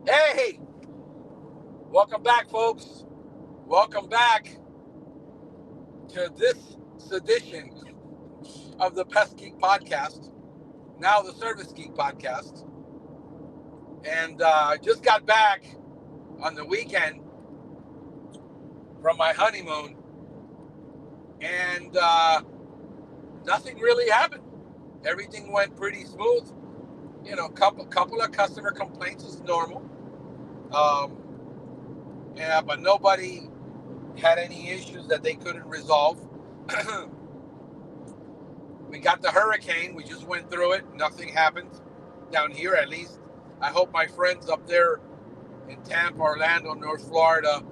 Hey, welcome back, folks. Welcome back to this edition of the Pest Geek Podcast, now the Service Geek Podcast. And I just got back on the weekend from my honeymoon, and nothing really happened. Everything went pretty smooth. You know, couple of customer complaints is normal. Um, yeah, but nobody had any issues that they couldn't resolve. We got the hurricane. We just went through it. Nothing happened down here, at least. I hope my friends up there in Tampa, Orlando, North Florida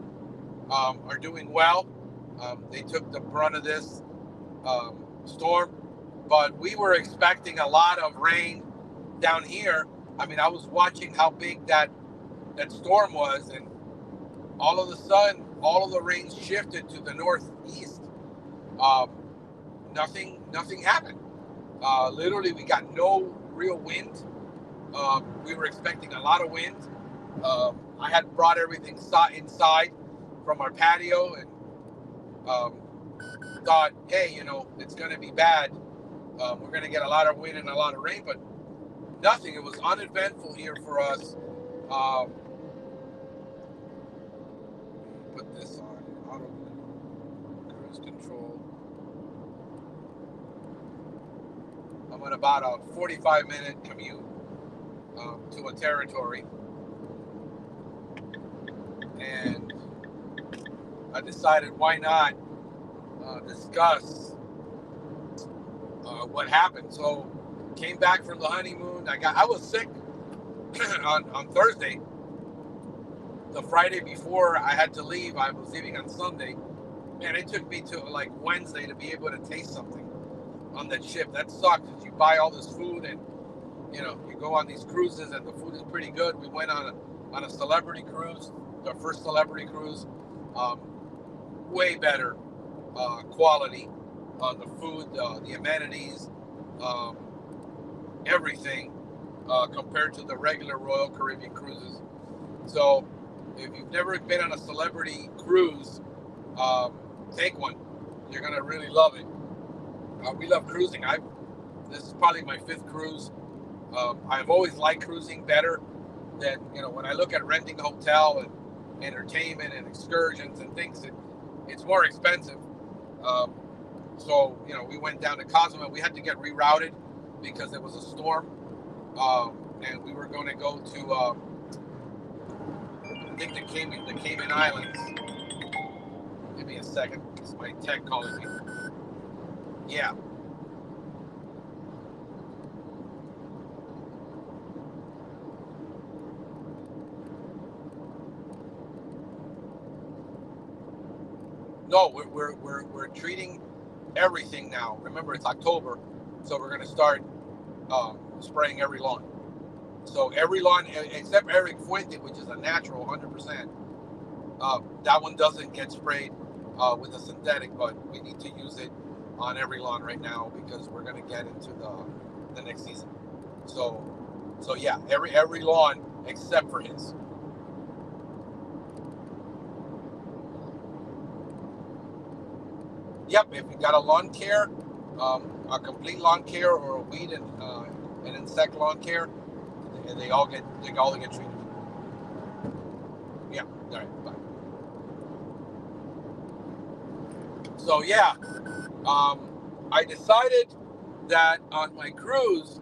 are doing well. They took the brunt of this storm, but we were expecting a lot of rain down here. I mean, I was watching how big that storm was, and all of a sudden, all of the rain shifted to the northeast. Um, nothing happened. Literally, we got no real wind. We were expecting a lot of wind. I had brought everything inside from our patio, and um, thought, hey, it's going to be bad. We're going to get a lot of wind and a lot of rain, but nothing. It was uneventful here for us. Put this on auto cruise control. I'm on about a 45-minute commute to a territory, and I decided, why not discuss what happened. So came back from the honeymoon. I was sick on Thursday. The Friday before I had to leave, I was leaving on Sunday. Man, it took me to like Wednesday to be able to taste something on that ship. That sucks, because you buy all this food, and you go on these cruises and the food is pretty good. We went on a celebrity cruise, the first celebrity cruise. Way better quality on the food, the amenities, everything compared to the regular Royal Caribbean cruises. So if you've never been on a celebrity cruise, take one. You're gonna really love it. We love cruising. This is probably my fifth cruise. I've always liked cruising better than, when I look at renting a hotel and entertainment and excursions and things. It's more expensive. So we went down to Cozumel. We had to get rerouted because there was a storm, and we were going to go to I think the Cayman Islands. Give me a second. It's my tech calling me. Yeah. No, we're treating everything now. Remember, it's October, so we're going to start spraying every lawn. So every lawn, except Eric Fuente, which is a natural 100%, that one doesn't get sprayed with a synthetic, but we need to use it on every lawn right now because we're going to get into the next season. So yeah, every lawn except for his. Yep, if you got a lawn care, a complete lawn care, or a weed and an insect lawn care, they all get treated. Yeah, all right, bye. So yeah, I decided that on my cruise,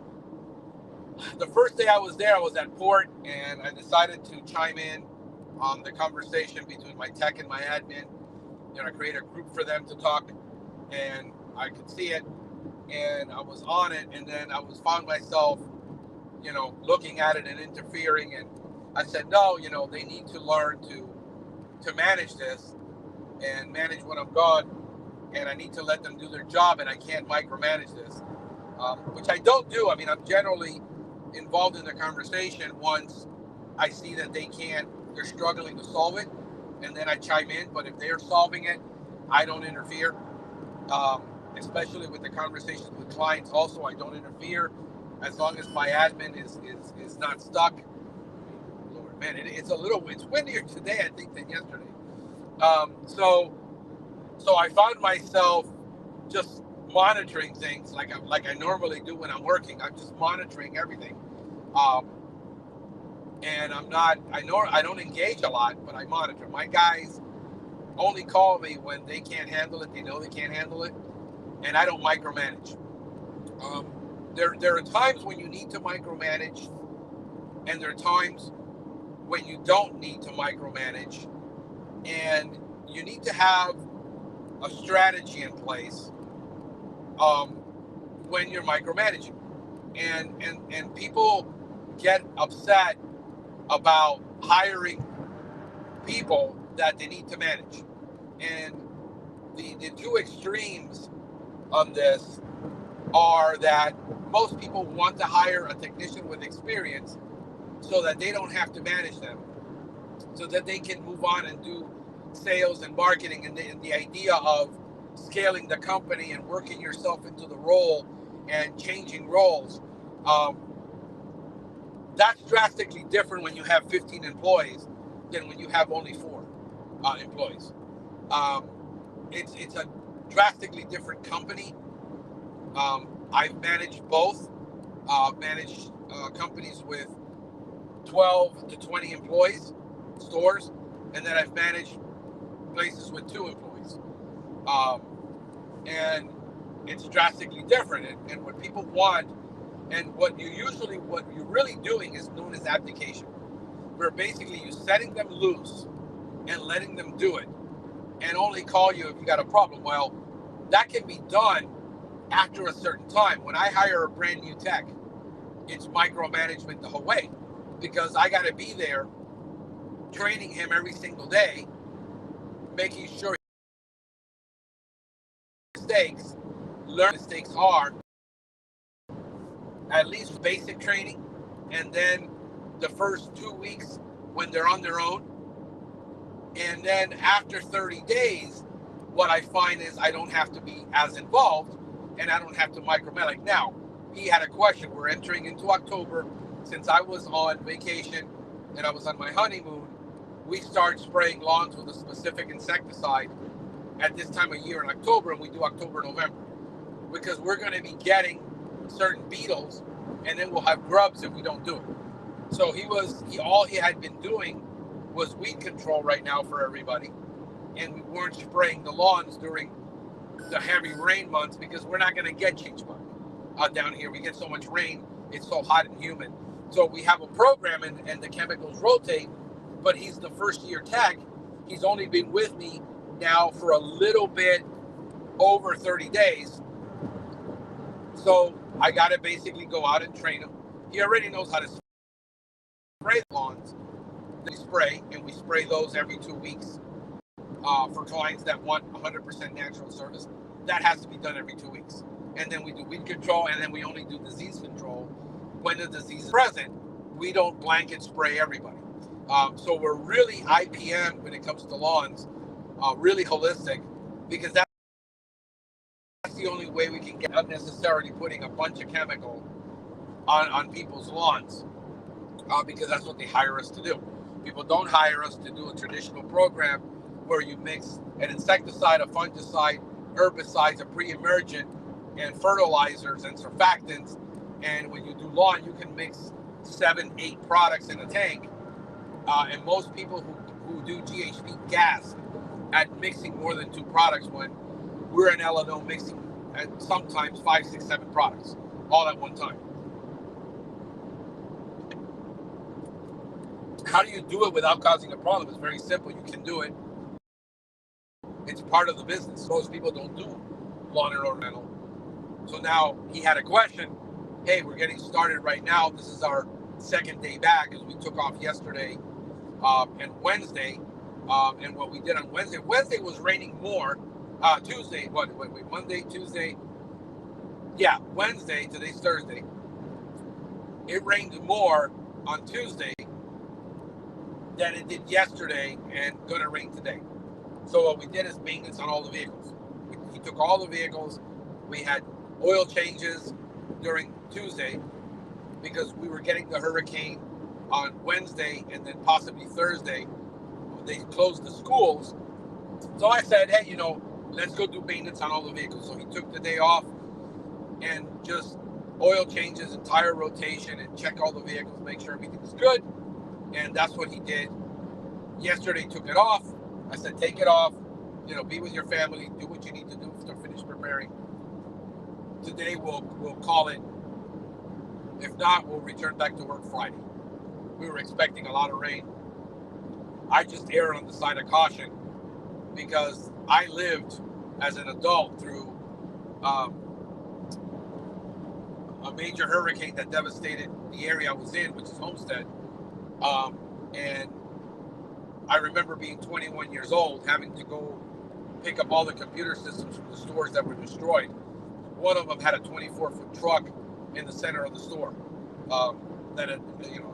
the first day I was there, I was at port, and I decided to chime in on the conversation between my tech and my admin. I create a group for them to talk, and I could see it, and I was on it, and then I found myself, looking at it and interfering, and I said, no, they need to learn to manage this and manage when I'm gone, and I need to let them do their job, and I can't micromanage this, which I don't do. I mean, I'm generally involved in the conversation once I see that they're struggling to solve it, and then I chime in. But if they're solving it, I don't interfere. Especially with the conversations with clients, also I don't interfere as long as my admin is not stuck. Lord, Man, it's windier today, I think, than yesterday. So I found myself just monitoring things like I normally do when I'm working. I'm just monitoring everything, um, and I don't engage a lot, but I monitor. My guys only call me when they can't handle it. They know they can't handle it, and I don't micromanage. Um, there are times when you need to micromanage, and there are times when you don't need to micromanage, and you need to have a strategy in place um, when you're micromanaging. And people get upset about hiring people that they need to manage. And the two extremes on this are that most people want to hire a technician with experience so that they don't have to manage them, so that they can move on and do sales and marketing, and the idea of scaling the company and working yourself into the role and changing roles. Um, that's drastically different when you have 15 employees than when you have only 4 employees. Um, it's a drastically different company. I've managed both. Managed companies with 12 to 20 employees, stores, and then I've managed places with 2 employees. Um, and it's drastically different. And what people want, and what you're really doing is known as abdication, where basically you're setting them loose and letting them do it, and only call you if you got a problem. Well, that can be done after a certain time. When I hire a brand new tech, it's micromanagement the whole way, because I got to be there training him every single day, making sure mistakes, learn mistakes are, at least basic training, and then the first 2 weeks when they're on their own. And then after 30 days, what I find is I don't have to be as involved, and I don't have to micromanage. Now, he had a question. We're entering into October. Since I was on vacation and I was on my honeymoon, we start spraying lawns with a specific insecticide at this time of year in October, and we do October, November, because we're going to be getting certain beetles, and then we'll have grubs if we don't do it. So all he had been doing was weed control right now for everybody, and we weren't spraying the lawns during the heavy rain months because we're not going to get chinch bug down here. We get so much rain, it's so hot and humid. So we have a program, and the chemicals rotate, but he's the first year tech. He's only been with me now for a little bit over 30 days. So I got to basically go out and train him. He already knows how to spray lawns. We spray those every 2 weeks. For clients that want 100% natural service, that has to be done every 2 weeks. And then we do weed control, and then we only do disease control when the disease is present. We don't blanket spray everybody. So we're really IPM when it comes to lawns, really holistic, because that's the only way we can get unnecessarily putting a bunch of chemical on people's lawns, because that's what they hire us to do. People don't hire us to do a traditional program where you mix an insecticide, a fungicide, herbicides, a pre-emergent, and fertilizers and surfactants. And when you do lawn, you can mix 7-8 products in a tank. And most people who do GHP gas at mixing more than 2 products, when we're in Illinois mixing at sometimes 5, 6, 7 products all at one time. How do you do it without causing a problem? It's very simple. You can do it. It's part of the business. Most people don't do lawn and ornamental. So now he had a question. Hey, we're getting started right now. This is our second day back, as we took off yesterday and Wednesday. And what we did on Wednesday was raining more. Tuesday, Monday, Tuesday. Yeah, Wednesday, today's Thursday. It rained more on Tuesday than it did yesterday, and going to rain today. So what we did is maintenance on all the vehicles. He took all the vehicles. We had oil changes during Tuesday because we were getting the hurricane on Wednesday and then possibly Thursday. They closed the schools. So I said, hey, let's go do maintenance on all the vehicles. So he took the day off and just oil changes and tire rotation and check all the vehicles, make sure everything's good. And that's what he did. Yesterday took it off. I said, take it off, be with your family, do what you need to do to finish preparing. Today we'll call it. If not, we'll return back to work Friday. We were expecting a lot of rain. I just erred on the side of caution because I lived as an adult through a major hurricane that devastated the area I was in, which is Homestead. And I remember being 21 years old, having to go pick up all the computer systems from the stores that were destroyed. One of them had a 24-foot truck in the center of the store that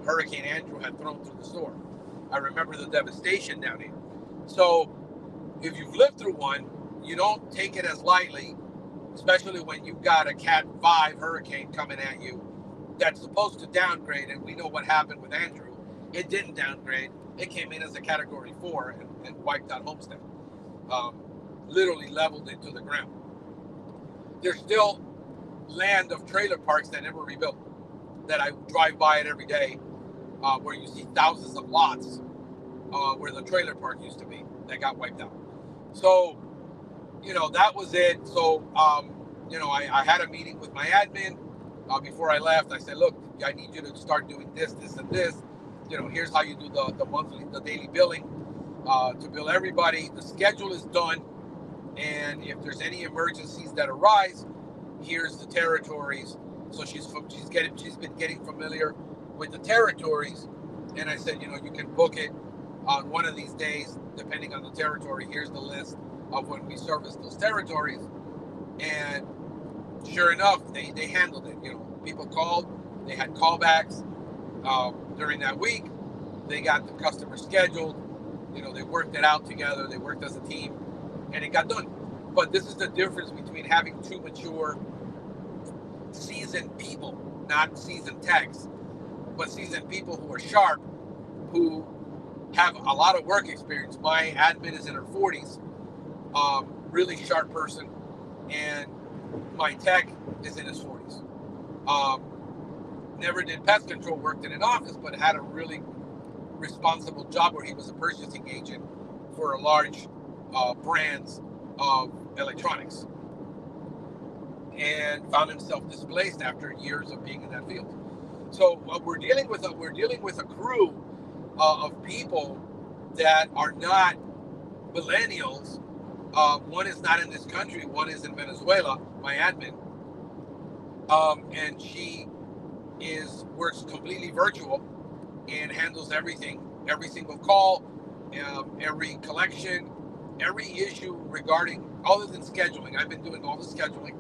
Hurricane Andrew had thrown through the store. I remember the devastation down here. So if you've lived through one, you don't take it as lightly, especially when you've got a Cat 5 hurricane coming at you that's supposed to downgrade, and we know what happened with Andrew. It didn't downgrade. It came in as a Category 4 and wiped out Homestead. Literally leveled it to the ground. There's still land of trailer parks that never rebuilt, that I drive by it every day, where you see thousands of lots where the trailer park used to be that got wiped out. So, that was it. So, I had a meeting with my admin before I left. I said, look, I need you to start doing this, and this. Here's how you do the daily billing to bill everybody. The schedule is done. And if there's any emergencies that arise, here's the territories. So she's been getting familiar with the territories. And I said, you can book it on one of these days, depending on the territory. Here's the list of when we service those territories. And sure enough, they handled it. People called, they had callbacks during that week. They got the customer scheduled. They worked it out together. They worked as a team, and it got done. But this is the difference between having two mature, seasoned people, not seasoned techs, but seasoned people who are sharp, who have a lot of work experience. My admin is in her 40s, really sharp person, and my tech is in his 40s. Never did pest control, worked in an office, but had a really responsible job where he was a purchasing agent for a large brands of electronics, and found himself displaced after years of being in that field. So we're dealing with a crew of people that are not millennials. One is not in this country. One is in Venezuela. My admin, and she works completely virtual and handles everything, every single call, every collection, every issue regarding, other than scheduling. I've been doing all the scheduling,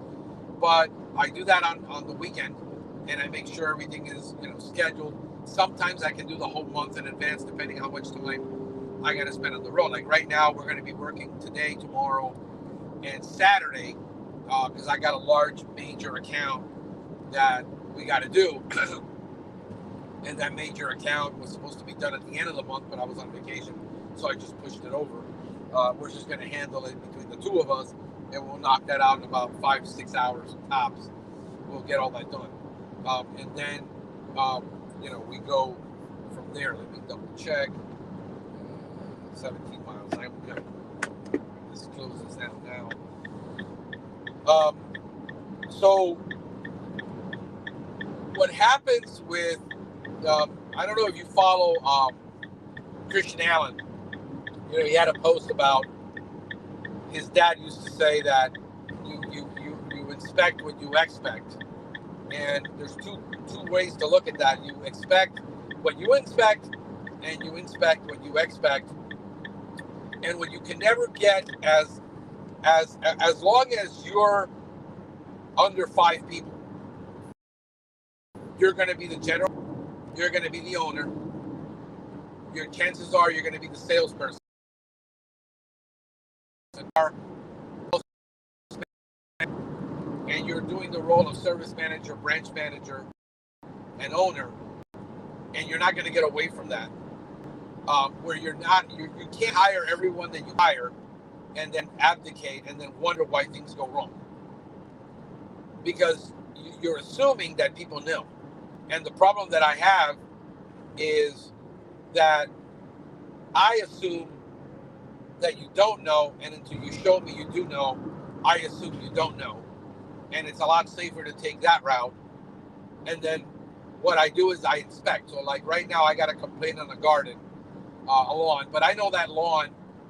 but I do that on the weekend, and I make sure everything is scheduled. Sometimes I can do the whole month in advance, depending how much time I got to spend on the road. Like right now, we're going to be working today, tomorrow, and Saturday, because I got a large major account that we got to do. And that major account was supposed to be done at the end of the month, but I was on vacation, so I just pushed it over. We're just going to handle it between the two of us, and we'll knock that out in about 5-6 hours tops. We'll get all that done. And then, we go from there. Let me double check. 17 miles. I'm good. This closes down now. So what happens with, I don't know if you follow Christian Allen. He had a post about his dad used to say that you inspect what you expect. And there's two ways to look at that. You expect what you inspect, and you inspect what you expect. And what you can never get, as long as you're under 5 people, you're going to be the general, you're going to be the owner. Your chances are you're going to be the salesperson. And you're doing the role of service manager, branch manager, and owner. and you're not going to get away from that. Where you can't hire everyone that you hire and then abdicate and then wonder why things go wrong, because you're assuming that people know. And the problem that I have is that I assume that you don't know, and until you show me you do know, I assume you don't know. And it's a lot safer to take that route. And then what I do is I inspect. So like right now I got a complaint on a garden, a lawn, but I know that lawn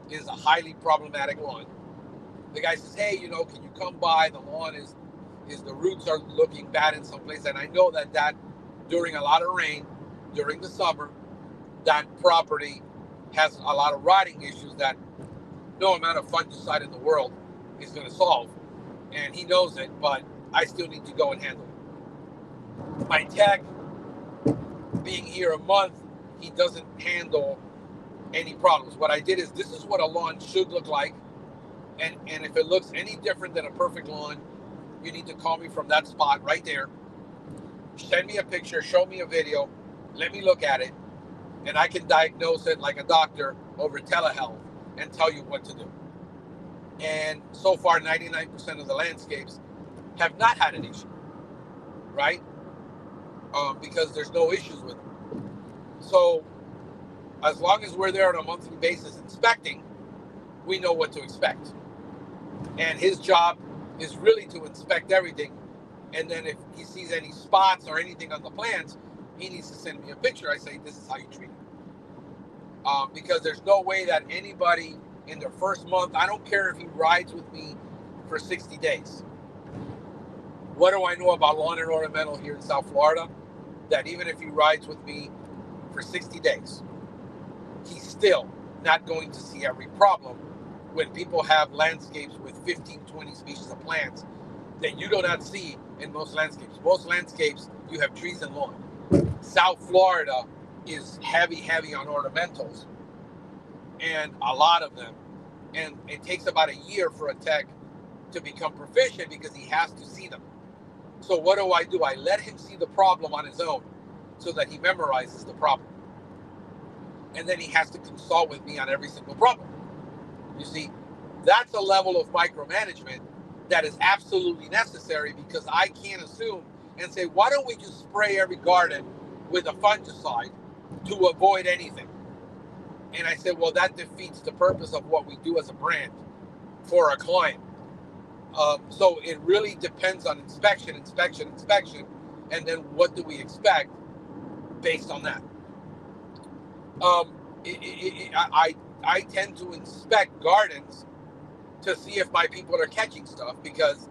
is a highly problematic lawn. The guy says, hey, can you come by? The lawn is the roots are looking bad in some place. And I know that during a lot of rain, during the summer, that property has a lot of rotting issues that no amount of fungicide in the world is going to solve. And he knows it, but I still need to go and handle it. My tech, being here a month, he doesn't handle any problems. What I did is, this is what a lawn should look like. And if it looks any different than a perfect lawn, you need to call me from that spot right there. Send me a picture, show me a video, let me look at it, and I can diagnose it like a doctor over telehealth and tell you what to do. And so far, 99% of the landscapes have not had an issue, right? Because there's no issues with them. So as long as we're there on a monthly basis inspecting, we know what to expect. And his job is really to inspect everything. And then if he sees any spots or anything on the plants, he needs to send me a picture. I say, this is how you treat it. Because there's no way that anybody in their first month, I don't care if he rides with me for 60 days. What do I know about lawn and ornamental here in South Florida? That even if he rides with me for 60 days, he's still not going to see every problem when people have landscapes with 15, 20 species of plants that you do not see in most landscapes. Most landscapes, you have trees and lawn. South Florida is heavy on ornamentals, and a lot of them. And it takes about a year for a tech to become proficient because he has to see them. So what do? I let him see the problem on his own so that he memorizes the problem. And then he has to consult with me on every single problem. You see, that's a level of micromanagement that is absolutely necessary, because I can't assume and say, why don't we just spray every garden with a fungicide to avoid anything? And I said, well, that defeats the purpose of what we do as a brand for a client. So it really depends on inspection, and then what do we expect based on that. I tend to inspect gardens to see if my people are catching stuff, because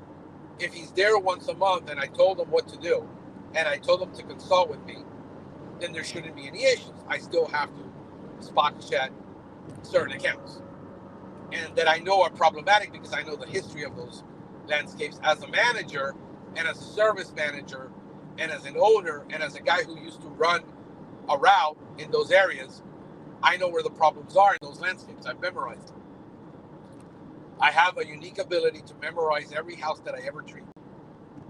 if he's there once a month and I told him what to do and I told him to consult with me, then there shouldn't be any issues. I still have to spot check certain accounts, and that I know are problematic because I know the history of those landscapes as a manager and as a service manager and as an owner and as a guy who used to run a route in those areas. I know where the problems are in those landscapes. I've memorized them. I have a unique ability to memorize every house that I ever treat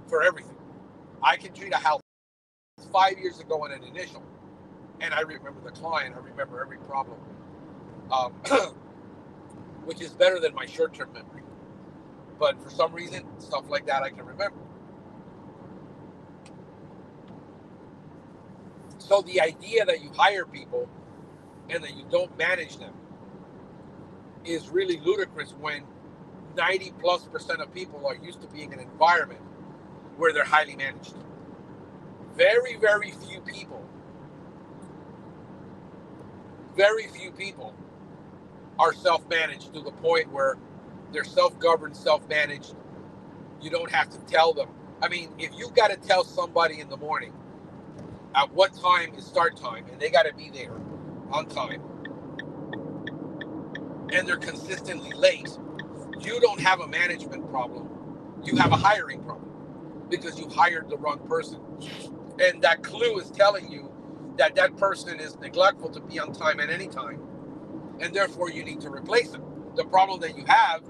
for everything. I can treat a house 5 years ago on an initial, and I remember the client. I remember every problem, which is better than my short-term memory. But for some reason, stuff like that I can remember. So the idea that you hire people and that you don't manage them is really ludicrous when 90+% of people are used to being in an environment where they're highly managed. Very, very few people are self-managed to the point where they're self-governed, self-managed. You don't have to tell them. I mean, if you got to tell somebody in the morning at what time is start time, and they got to be there on time, and they're consistently late, you don't have a management problem. You have a hiring problem, because you hired the wrong person. And that clue is telling you that that person is neglectful to be on time at any time, and therefore you need to replace them. The problem that you have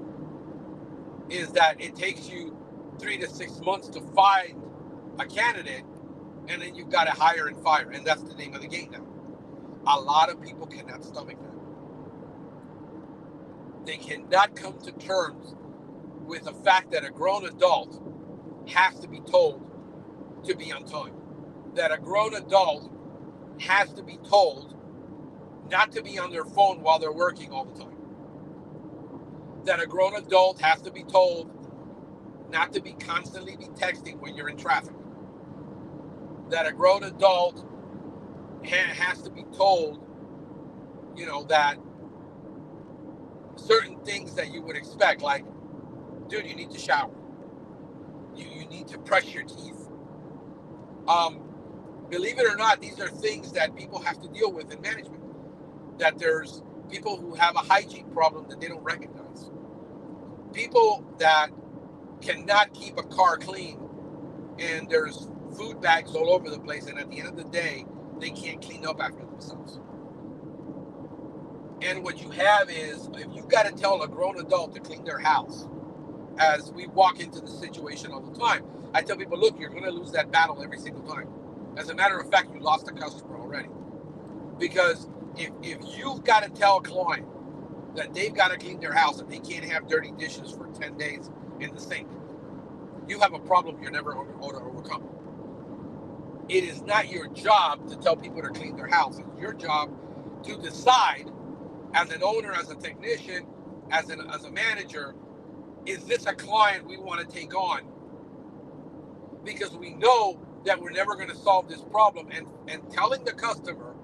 is that it takes you 3 to 6 months to find a candidate, And then you've got to hire and fire. And that's the name of the game now. A lot of people cannot stomach that. They cannot come to terms with the fact that a grown adult has to be told to be on time. That a grown adult has to be told not to be on their phone while they're working all the time. That a grown adult has to be told not to be constantly be texting when you're in traffic. That a grown adult has to be told, that certain things that you would expect, like, dude, you need to shower. You need to brush your teeth. Believe it or not, these are things that people have to deal with in management. That there's people who have a hygiene problem that they don't recognize. People that cannot keep a car clean, and there's food bags all over the place, and at the end of the day, they can't clean up after themselves. And what you have is, if you've got to tell a grown adult to clean their house, as we walk into the situation all the time, I tell people, look, you're going to lose that battle every single time. As a matter of fact, you lost a customer already. Because if you've got to tell a client that they've got to clean their house and they can't have dirty dishes for 10 days in the sink, you have a problem you're never going to overcome. It is not your job to tell people to clean their house. It's your job to decide, as an owner, as a technician, as a manager, is this a client we want to take on? Because we know that we're never going to solve this problem, and telling the customer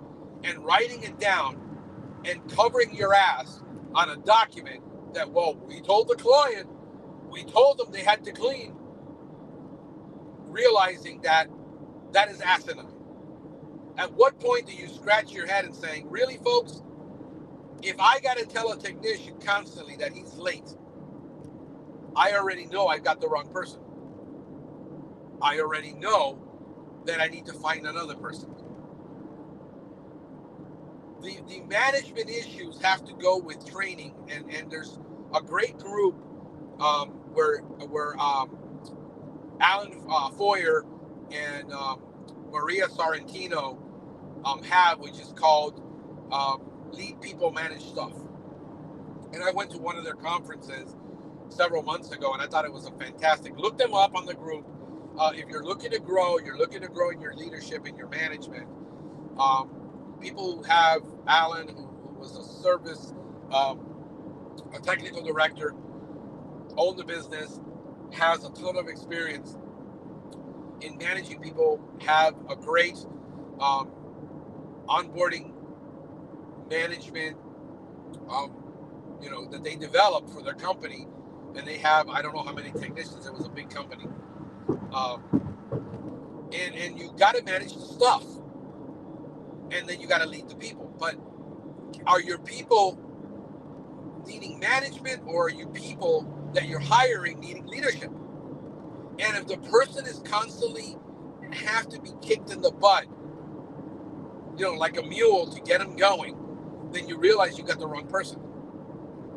and writing it down and covering your ass on a document that, well, we told the client, we told them they had to clean, realizing that is asinine. At what point do you scratch your head and saying, really, folks, if I got to tell a technician constantly that he's late, I already know I've got the wrong person. I already know that I need to find another person. The management issues have to go with training, and there's a great group where Alan Foyer and Maria Sorrentino have, which is called Lead People Manage Stuff. And I went to one of their conferences several months ago, and I thought it was a fantastic. Look them up on the group. If you're looking to grow in your leadership and your management. People who have Alan, who was a service, a technical director, owned the business, has a ton of experience in managing people, have a great onboarding management, that they developed for their company. And they have, I don't know how many technicians, it was a big company. And you got to manage the stuff. And then you got to lead the people. But are your people needing management, or are you people that you're hiring needing leadership? And if the person is constantly have to be kicked in the butt, like a mule to get them going, then you realize you got the wrong person.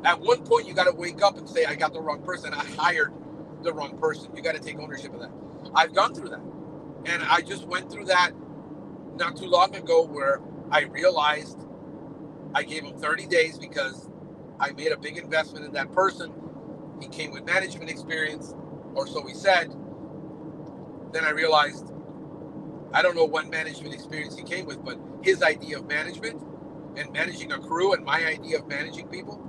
At one point, you got to wake up and say, I got the wrong person. I hired the wrong person. You got to take ownership of that. I've gone through that. And I just went through that not too long ago, where I realized I gave him 30 days because I made a big investment in that person. He came with management experience, or so he said. Then I realized, I don't know what management experience he came with, but his idea of management and managing a crew and my idea of managing people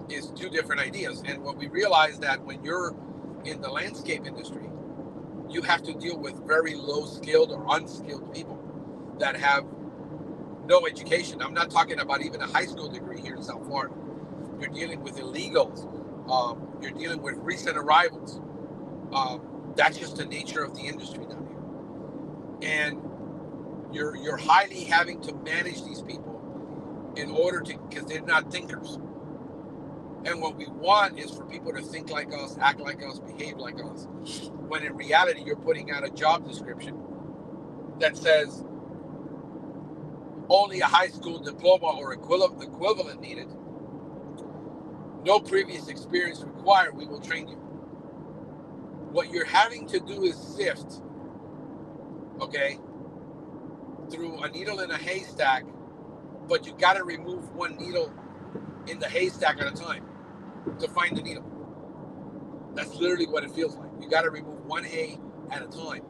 is two different ideas. And what we realized, that when you're in the landscape industry, you have to deal with very low skilled or unskilled people that have no education. I'm not talking about even a high school degree here in South Florida. You're dealing with illegals. You're dealing with recent arrivals. That's just the nature of the industry down here. And you're highly having to manage these people in order to, because they're not thinkers. And what we want is for people to think like us, act like us, behave like us. When in reality, you're putting out a job description that says only a high school diploma or equivalent needed. No previous experience required. We will train you. What you're having to do is sift okay, through a needle in a haystack, but you got to remove one needle in the haystack at a time to find the needle. That's literally what it feels like. You got to remove one hay at a time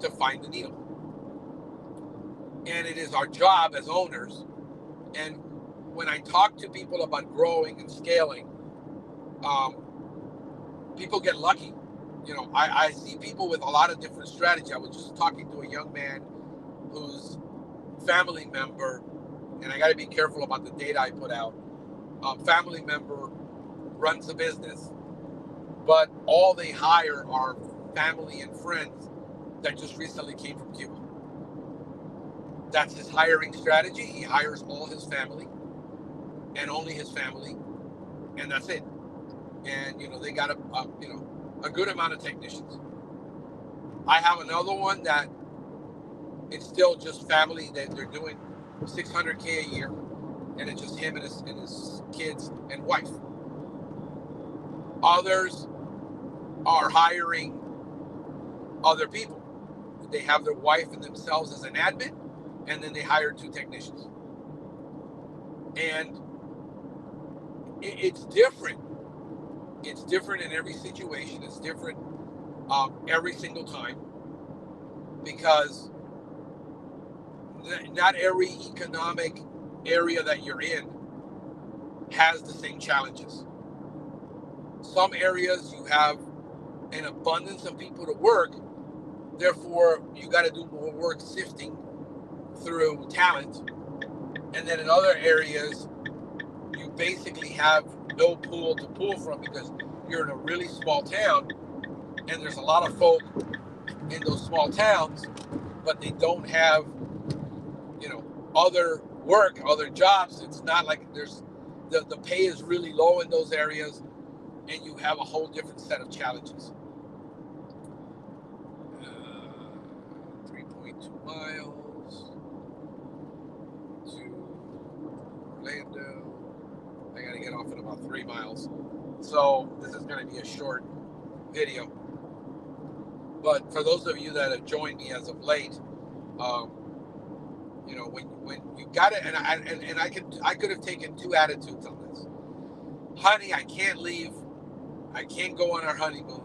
to find the needle. And it is our job as owners. And when I talk to people about growing and scaling, people get lucky. You know, I see people with a lot of different strategy. I was just talking to a young man whose family member, and I got to be careful about the data I put out, family member runs a business, but all they hire are family and friends that just recently came from Cuba. That's his hiring strategy. He hires all his family and only his family, and that's it. And you know, they got a good amount of technicians. I have another one that it's still just family that they're doing $600K a year, and it's just him and his kids and wife. Others are hiring other people. They have their wife and themselves as an admin, and then they hire 2 technicians. And it's different. It's different in every situation. It's different every single time, because not every economic area that you're in has the same challenges. Some areas you have an abundance of people to work, therefore you got to do more work sifting through talent. And then in other areas, you basically have no pool to pull from because you're in a really small town, and there's a lot of folk in those small towns, but they don't have, you know, other work, other jobs. It's not like there's the pay is really low in those areas, and you have a whole different set of challenges. 3.2 miles to Orlando. I gotta get off in about 3 miles. So this is gonna be a short video. But for those of you that have joined me as of late, you know, when you got it, and I could have taken 2 attitudes on this. Honey, I can't leave. I can't go on our honeymoon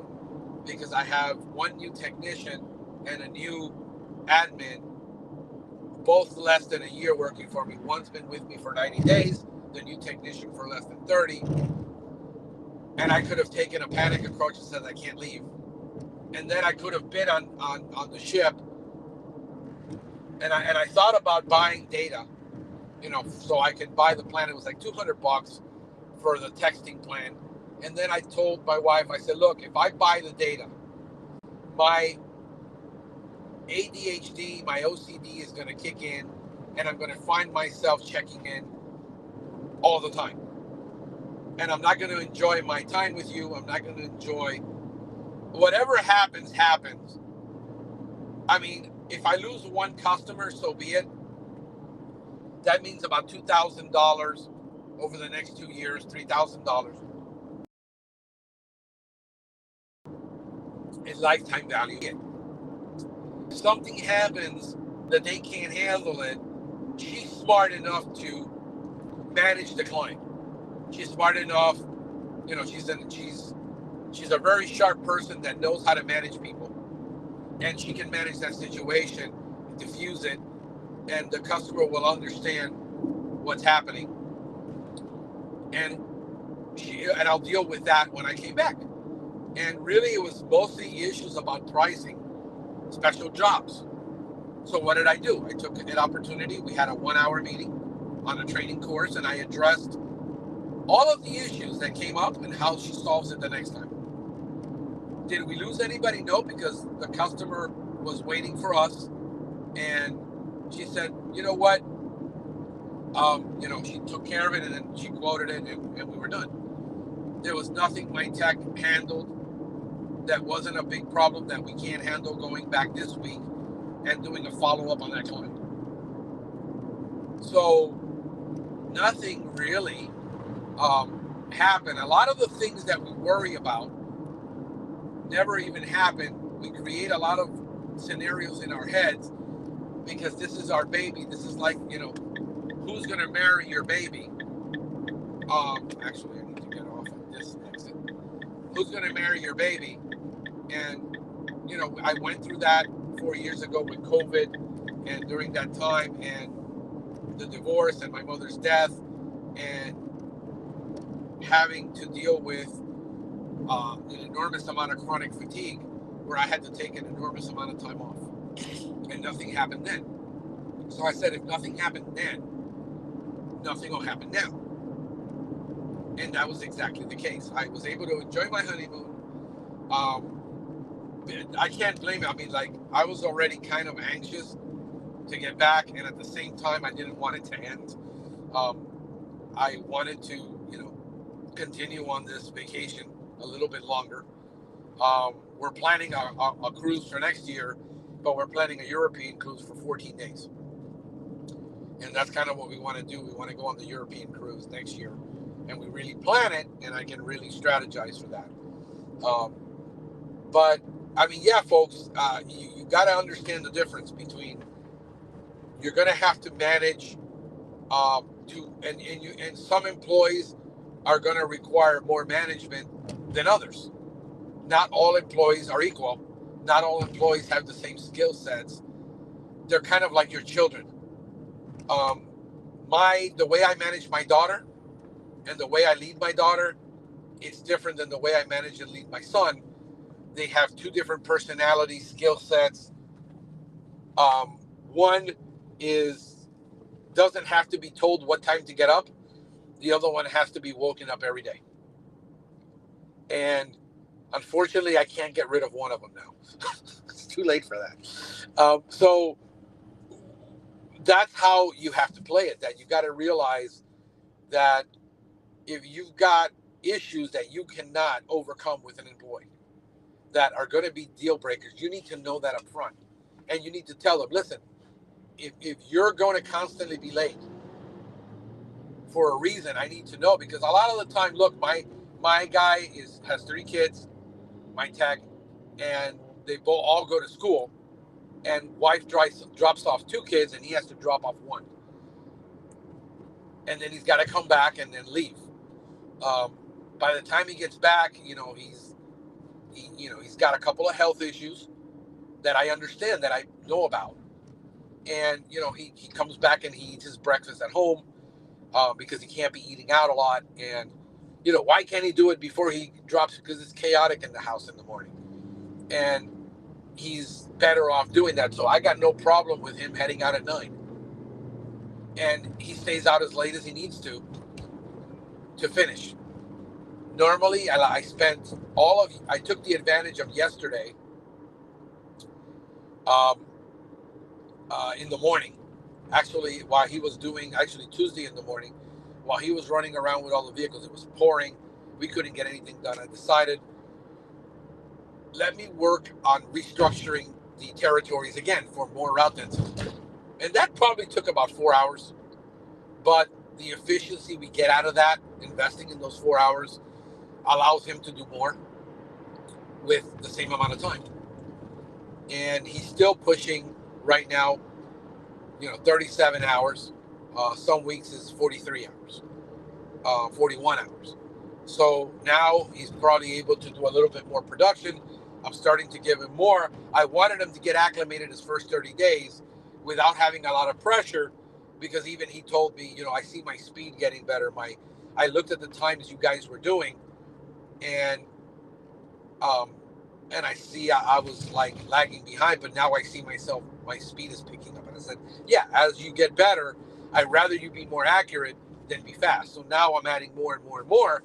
because I have 1 new technician and a new admin, both less than a year working for me. One's been with me for 90 days, the new technician for less than 30. And I could have taken a panic approach and said, I can't leave. And then I could have been on the ship. And I thought about buying data, you know, so I could buy the plan. It was like $200 for the texting plan. And then I told my wife, I said, look, if I buy the data, my ADHD, my OCD is going to kick in, and I'm going to find myself checking in all the time. And I'm not going to enjoy my time with you. I'm not going to enjoy whatever happens. I mean, if I lose 1 customer, so be it. That means about $2,000 over the next 2 years, $3,000 in lifetime value. If something happens that they can't handle it, she's smart enough to manage the client. She's smart enough, you know, she's a very sharp person that knows how to manage people. And she can manage that situation, diffuse it, and the customer will understand what's happening. And I'll deal with that when I came back. And really, it was mostly issues about pricing special jobs. So what did I do? I took an opportunity. We had a 1-hour meeting on a training course, and I addressed all of the issues that came up and how she solves it the next time. Did we lose anybody? No, because the customer was waiting for us, and she said, you know what? You know, she took care of it, and then she quoted it, and we were done. There was nothing my tech handled that wasn't a big problem that we can't handle going back this week and doing a follow-up on that client. So nothing really happened. A lot of the things that we worry about never even happen. We create a lot of scenarios in our heads because this is our baby. This is like, who's going to marry your baby? Actually, I need to get off at this exit. Who's going to marry your baby? And, I went through that 4 years ago with COVID and during that time and the divorce and my mother's death and having to deal with an enormous amount of chronic fatigue where I had to take an enormous amount of time off and nothing happened then. So I said, if nothing happened then, nothing will happen now. And that was exactly the case. I was able to enjoy my honeymoon. I can't blame it. I mean, like, I was already kind of anxious to get back, and at the same time, I didn't want it to end. I wanted to, continue on this vacation a little bit longer. We're planning a cruise for next year, but we're planning a European cruise for 14 days. And that's kind of what we want to do. We want to go on the European cruise next year. And we really plan it, and I can really strategize for that. But, I mean, yeah, folks, you got to understand the difference between you're going to have to manage and some employees are going to require more management than others. Not all employees are equal. Not all employees have the same skill sets. They're kind of like your children. The way I manage my daughter and the way I lead my daughter, it's different than the way I manage and lead my son. They have two different personalities, skill sets. One doesn't have to be told what time to get up. The other one has to be woken up every day. And unfortunately, I can't get rid of one of them now. It's too late for that. So that's how you have to play it. That you got to realize that if you've got issues that you cannot overcome with an employee that are going to be deal breakers, you need to know that up front. And you need to tell them, listen, if you're going to constantly be late for a reason, I need to know, because a lot of the time, look, my guy has 3 kids, my tech, and they both all go to school, and wife drops off 2 kids, and he has to drop off 1, and then he's got to come back and then leave. By the time he gets back, he's got a couple of health issues that I understand, that I know about. And, he comes back and he eats his breakfast at home because he can't be eating out a lot. And, why can't he do it before he drops? Because it's chaotic in the house in the morning. And he's better off doing that. So I got no problem with him heading out at 9. And he stays out as late as he needs to finish. Normally, I spent I took the advantage of yesterday in the morning, actually, while he was Tuesday in the morning, while he was running around with all the vehicles. It was pouring. We couldn't get anything done. I decided, let me work on restructuring the territories again for more route density. And that probably took about 4 hours. But the efficiency we get out of that, investing in those 4 hours, allows him to do more with the same amount of time. And he's still pushing right now, 37 hours. Some weeks is 43 hours, 41 hours. So now he's probably able to do a little bit more production. I'm starting to give him more. I wanted him to get acclimated his first 30 days without having a lot of pressure, because even he told me, I see my speed getting better. I looked at the times you guys were doing, and I see I was like lagging behind, but now I see myself, my speed is picking up. And I said, yeah, as you get better, I'd rather you be more accurate than be fast. So now I'm adding more and more and more.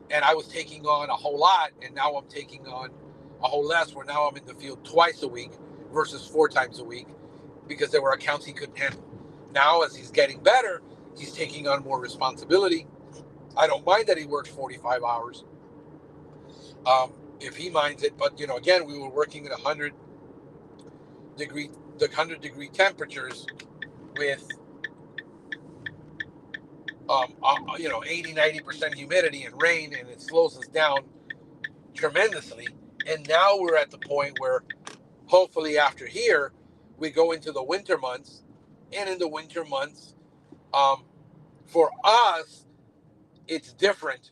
And I was taking on a whole lot, and now I'm taking on a whole less, where now I'm in the field twice a week versus 4 times a week, because there were accounts he couldn't handle. Now, as he's getting better, he's taking on more responsibility. I don't mind that he works 45 hours. If he minds it, but again, we were working at 100 degree temperatures with 80-90% humidity and rain, and it slows us down tremendously. And now we're at the point where Hopefully after here, we go into the winter months. And in the winter months, um, for us, it's different.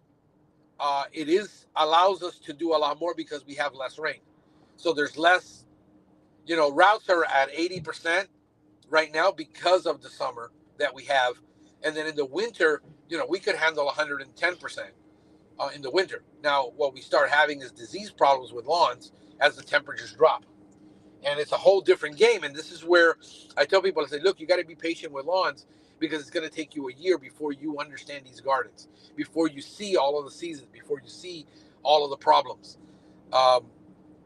It is allows us to do a lot more because we have less rain. So there's less, routes are at 80% right now because of the summer that we have. And then in the winter, we could handle 110% in the winter. Now, what we start having is disease problems with lawns as the temperatures drop. And it's a whole different game. And this is where I tell people, I say, look, you got to be patient with lawns because it's going to take you a year before you understand these gardens, before you see all of the seasons, before you see all of the problems. Um,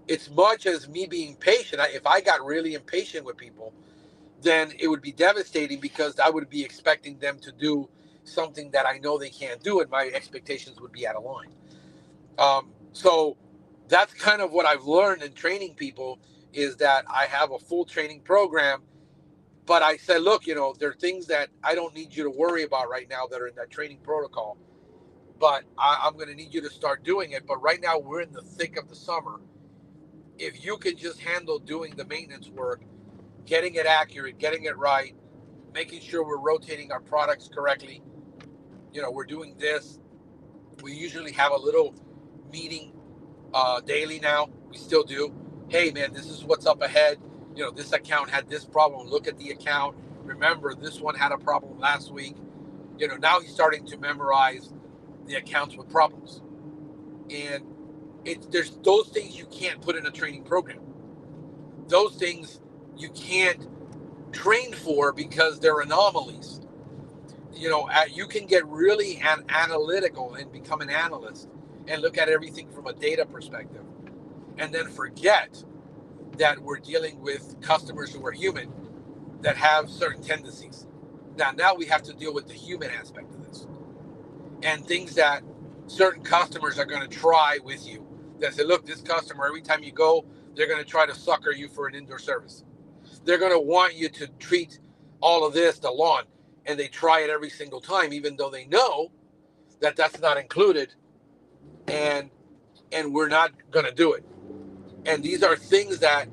it's much as me being patient. If I got really impatient with people, then it would be devastating because I would be expecting them to do something that I know they can't do, and my expectations would be out of line. So that's kind of what I've learned in training people is that I have a full training program, but I said, look, there are things that I don't need you to worry about right now that are in that training protocol, but I'm going to need you to start doing it. But right now we're in the thick of the summer. If you can just handle doing the maintenance work, getting it accurate, getting it right, making sure we're rotating our products correctly, we're doing this. We usually have a little meeting daily now. We still do. Hey, man, this is what's up ahead. This account had this problem. Look at the account. Remember, this one had a problem last week. Now he's starting to memorize the accounts with problems. And there's those things you can't put in a training program. Those things you can't train for because they're anomalies. You can get really analytical and become an analyst and look at everything from a data perspective and then forget that we're dealing with customers who are human that have certain tendencies. Now we have to deal with the human aspect of this and things that certain customers are going to try with you. That say, look, this customer, every time you go, they're going to try to sucker you for an indoor service. They're going to want you to treat all of this, the lawn, and they try it every single time, even though they know that that's not included, and we're not going to do it. And these are things that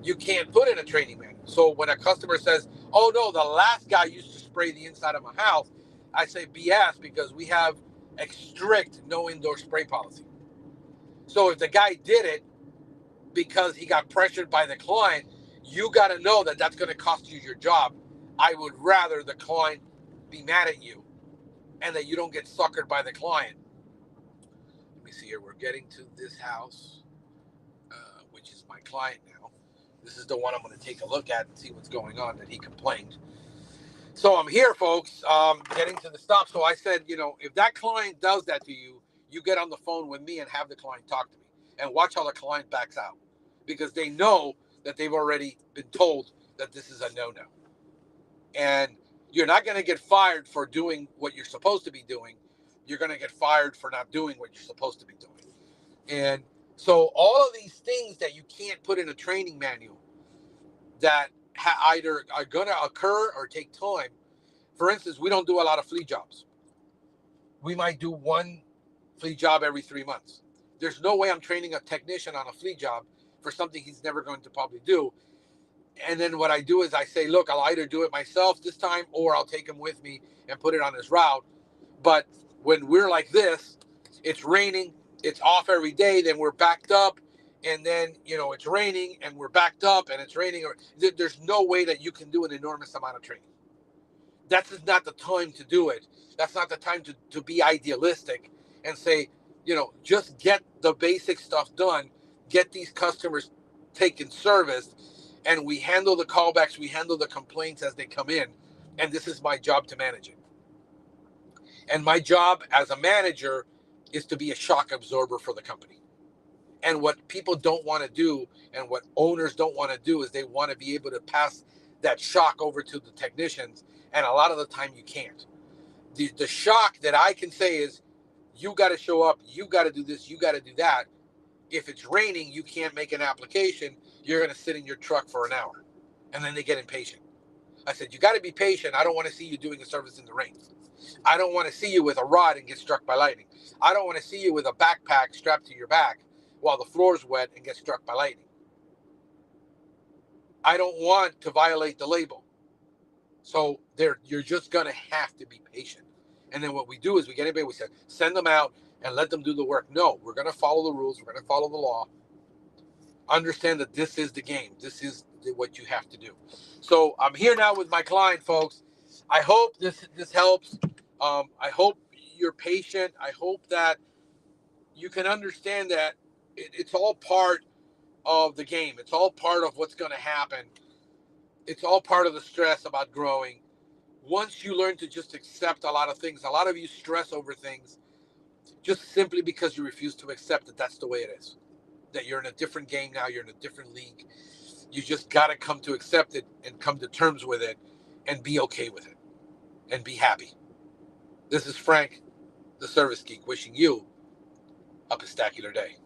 you can't put in a training manual. So when a customer says, oh no, the last guy used to spray the inside of my house, I say BS because we have a strict no indoor spray policy. So if the guy did it because he got pressured by the client, you got to know that that's going to cost you your job. I would rather the client be mad at you and that you don't get suckered by the client. Let me see here. We're getting to this house, which is my client now. This is the one I'm going to take a look at and see what's going on that he complained. So I'm here, folks, getting to the stop. So I said, if that client does that to you, you get on the phone with me and have the client talk to me and watch how the client backs out because they know that they've already been told that this is a no-no. And you're not going to get fired for doing what you're supposed to be doing. You're going to get fired for not doing what you're supposed to be doing. And so all of these things that you can't put in a training manual that either are going to occur or take time. For instance, we don't do a lot of flea jobs. We might do one flea job every 3 months. There's no way I'm training a technician on a flea job for something he's never going to probably do. And then what I do is I say, look, I'll either do it myself this time or I'll take him with me and put it on his route. But when we're like this, it's raining, it's off every day, then we're backed up. And then, it's raining and we're backed up and it's raining. There's no way that you can do an enormous amount of training. That's not the time to do it. That's not the time to be idealistic and say, just get the basic stuff done, get these customers taken service, and we handle the callbacks, we handle the complaints as they come in. And this is my job to manage it. And my job as a manager is to be a shock absorber for the company. And what people don't want to do and what owners don't want to do is they want to be able to pass that shock over to the technicians. And a lot of the time you can't. The shock that I can say is you got to show up, you got to do this, you got to do that. If it's raining, you can't make an application. You're going to sit in your truck for an hour. And then they get impatient. I said, you got to be patient. I don't want to see you doing a service in the rain. I don't want to see you with a rod and get struck by lightning. I don't want to see you with a backpack strapped to your back while the floor's wet and get struck by lightning. I don't want to violate the label. So you're just going to have to be patient. And then what we do is we get anybody, we say, send them out and let them do the work. No, we're going to follow the rules. We're going to follow the law. Understand that this is the game. This is what you have to do. So I'm here now with my client, folks. I hope this helps. I hope you're patient. I hope that you can understand that it's all part of the game. It's all part of what's going to happen. It's all part of the stress about growing. Once you learn to just accept a lot of things, a lot of you stress over things just simply because you refuse to accept that that's the way it is. That you're in a different game now, you're in a different league. You just got to come to accept it and come to terms with it and be okay with it and be happy. This is Frank, the Service Geek, wishing you a pistacular day.